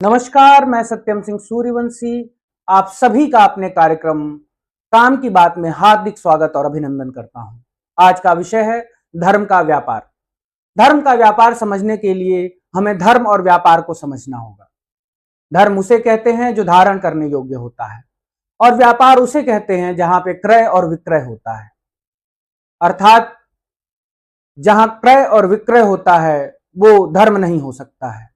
नमस्कार, मैं सत्यम सिंह सूर्यवंशी आप सभी का अपने कार्यक्रम काम की बात में हार्दिक स्वागत और अभिनंदन करता हूं। आज का विषय है धर्म का व्यापार। धर्म का व्यापार समझने के लिए हमें धर्म और व्यापार को समझना होगा। धर्म उसे कहते हैं जो धारण करने योग्य होता है और व्यापार उसे कहते हैं जहां पे क्रय और विक्रय होता है। अर्थात जहां क्रय और विक्रय होता है वो धर्म नहीं हो सकता है।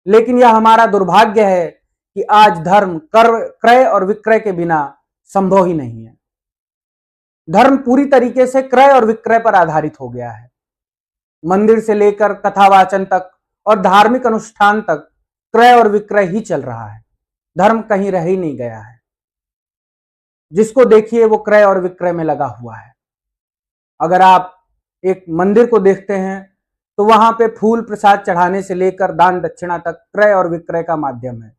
लेकिन यह हमारा दुर्भाग्य है कि आज धर्म क्रय और विक्रय के बिना संभव ही नहीं है। धर्म पूरी तरीके से क्रय और विक्रय पर आधारित हो गया है। मंदिर से लेकर कथावाचन तक और धार्मिक अनुष्ठान तक क्रय और विक्रय ही चल रहा है। धर्म कहीं रह ही नहीं गया है। जिसको देखिए वो क्रय और विक्रय में लगा हुआ है। अगर आप एक मंदिर को देखते हैं तो वहां पे फूल प्रसाद चढ़ाने से लेकर दान दक्षिणा तक क्रय और विक्रय का माध्यम है।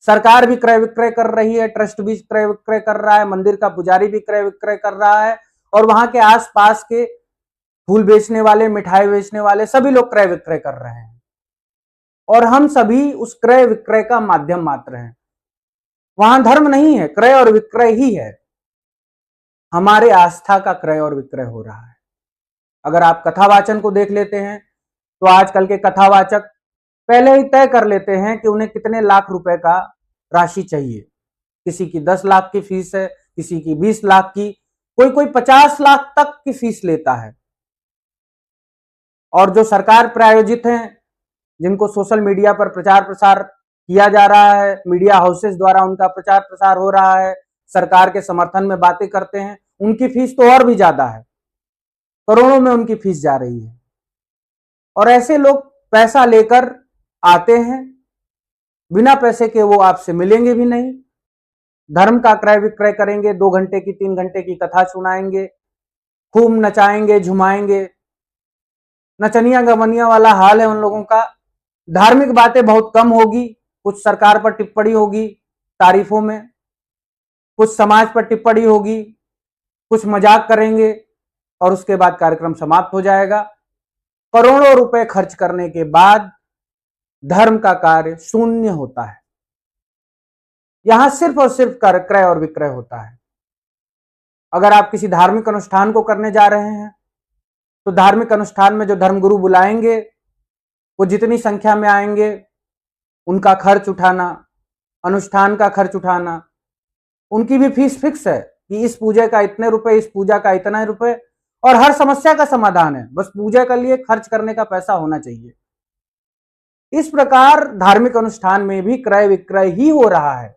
सरकार भी क्रय विक्रय कर रही है, ट्रस्ट भी क्रय विक्रय कर रहा है, मंदिर का पुजारी भी क्रय विक्रय कर रहा है और वहां के आसपास के फूल बेचने वाले, मिठाई बेचने वाले सभी लोग क्रय विक्रय कर रहे हैं और हम सभी उस क्रय विक्रय का माध्यम मात्र हैं। वहां धर्म नहीं है, क्रय और विक्रय ही है। हमारे आस्था का क्रय और विक्रय हो रहा है। अगर आप कथावाचन को देख लेते हैं तो आजकल के कथावाचक पहले ही तय कर लेते हैं कि उन्हें कितने लाख रुपए का राशि चाहिए। किसी की 10 लाख की फीस है, किसी की 20 लाख की, कोई 50 लाख तक की फीस लेता है। और जो सरकार प्रायोजित हैं, जिनको सोशल मीडिया पर प्रचार प्रसार किया जा रहा है, मीडिया हाउसेस द्वारा उनका प्रचार प्रसार हो रहा है, सरकार के समर्थन में बातें करते हैं, उनकी फीस तो और भी ज्यादा है। करोड़ों में उनकी फीस जा रही है और ऐसे लोग पैसा लेकर आते हैं, बिना पैसे के वो आपसे मिलेंगे भी नहीं। धर्म का क्रय विक्रय करेंगे, 2 घंटे की 3 घंटे की कथा सुनाएंगे, खूब नचाएंगे झुमाएंगे। नचनिया गवनिया वाला हाल है उन लोगों का। धार्मिक बातें बहुत कम होगी, कुछ सरकार पर टिप्पणी होगी तारीफों में, कुछ समाज पर टिप्पणी होगी, कुछ मजाक करेंगे और उसके बाद कार्यक्रम समाप्त हो जाएगा। करोड़ों रुपए खर्च करने के बाद धर्म का कार्य शून्य होता है। यहां सिर्फ और सिर्फ क्रय और विक्रय होता है। अगर आप किसी धार्मिक अनुष्ठान को करने जा रहे हैं तो धार्मिक अनुष्ठान में जो धर्मगुरु बुलाएंगे वो जितनी संख्या में आएंगे उनका खर्च उठाना, अनुष्ठान का खर्च उठाना, उनकी भी फीस फिक्स है कि इस पूजा का इतने रुपए, इस पूजा का इतना रुपए और हर समस्या का समाधान है। बस पूजा के लिए खर्च करने का पैसा होना चाहिए। इस प्रकार धार्मिक अनुष्ठान में भी क्रय विक्रय ही हो रहा है।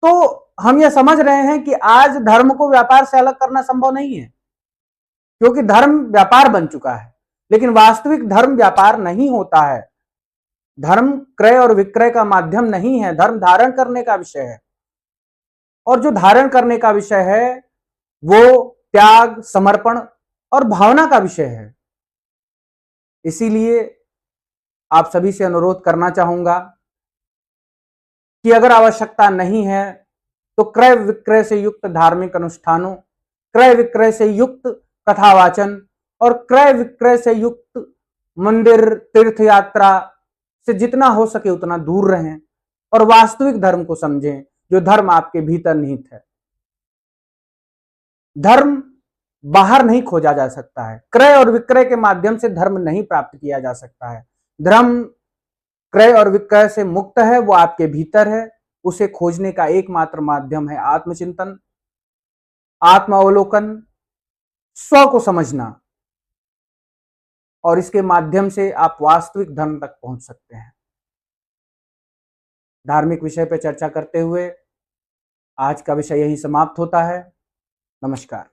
तो हम यह समझ रहे हैं कि आज धर्म को व्यापार से अलग करना संभव नहीं है, क्योंकि धर्म व्यापार बन चुका है। लेकिन वास्तविक धर्म व्यापार नहीं होता है। धर्म क्रय और विक्रय का माध्यम नहीं है, धर्म धारण करने का विषय है। और जो धारण करने का विषय है वो त्याग, समर्पण और भावना का विषय है। इसीलिए आप सभी से अनुरोध करना चाहूंगा कि अगर आवश्यकता नहीं है तो क्रय विक्रय से युक्त धार्मिक अनुष्ठानों, क्रय विक्रय से युक्त कथावाचन और क्रय विक्रय से युक्त मंदिर तीर्थ यात्रा से जितना हो सके उतना दूर रहें और वास्तविक धर्म को समझें, जो धर्म आपके भीतर निहित है। धर्म बाहर नहीं खोजा जा सकता है। क्रय और विक्रय के माध्यम से धर्म नहीं प्राप्त किया जा सकता है। धर्म क्रय और विक्रय से मुक्त है, वो आपके भीतर है। उसे खोजने का एकमात्र माध्यम है आत्मचिंतन, आत्मावलोकन, स्व को समझना और इसके माध्यम से आप वास्तविक धर्म तक पहुंच सकते हैं। धार्मिक विषय पर चर्चा करते हुए आज का विषय यही समाप्त होता है। नमस्कार।